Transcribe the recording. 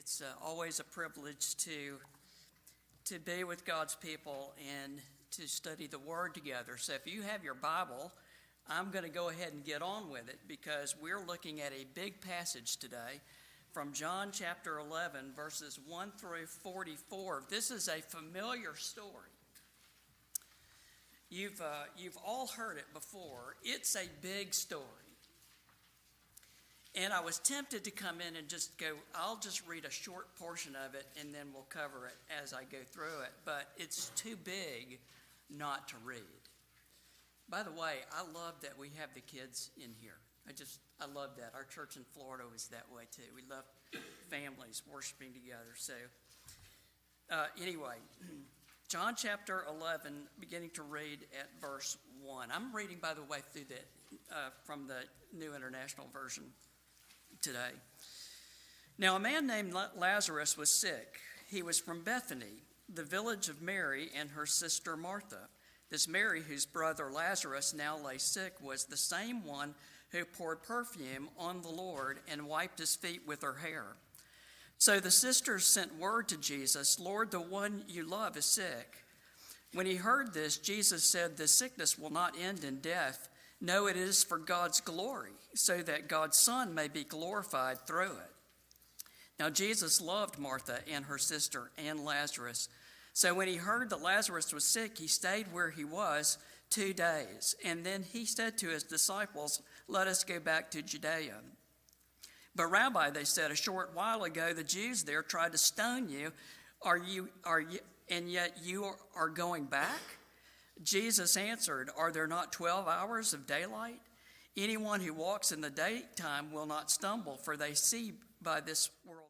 It's always a privilege to be with God's people and to study the Word together. So if you have your Bible, I'm going to go ahead and get on with it because we're looking at a big passage today from John chapter 11, verses 1 through 44. This is a familiar story. You've all heard it before. It's a big story. And I was tempted to come in and just go, I'll just read a short portion of it and then we'll cover it as I go through it. But it's too big not to read. By the way, I love that we have the kids in here. I love that. Our church in Florida is that way too. We love families worshiping together. So anyway, John chapter 11, beginning to read at verse 1. I'm reading, by the way, through from the New International Version today. Now, a man named Lazarus was sick. He was from Bethany, the village of Mary and her sister Martha. This Mary, whose brother Lazarus now lay sick, was the same one who poured perfume on the Lord and wiped his feet with her hair. So the sisters sent word to Jesus, "Lord, the one you love is sick." When he heard this, Jesus said, "The sickness will not end in death. No, it is for God's glory, so that God's Son may be glorified through it." Now Jesus loved Martha and her sister and Lazarus. So when he heard that Lazarus was sick, he stayed where he was 2 days. And then he said to his disciples, "Let us go back to Judea." "But Rabbi," they said, "a short while ago the Jews there tried to stone you. And yet you are going back?" Jesus answered, "Are there not 12 hours of daylight? Anyone who walks in the daytime will not stumble, for they see by this world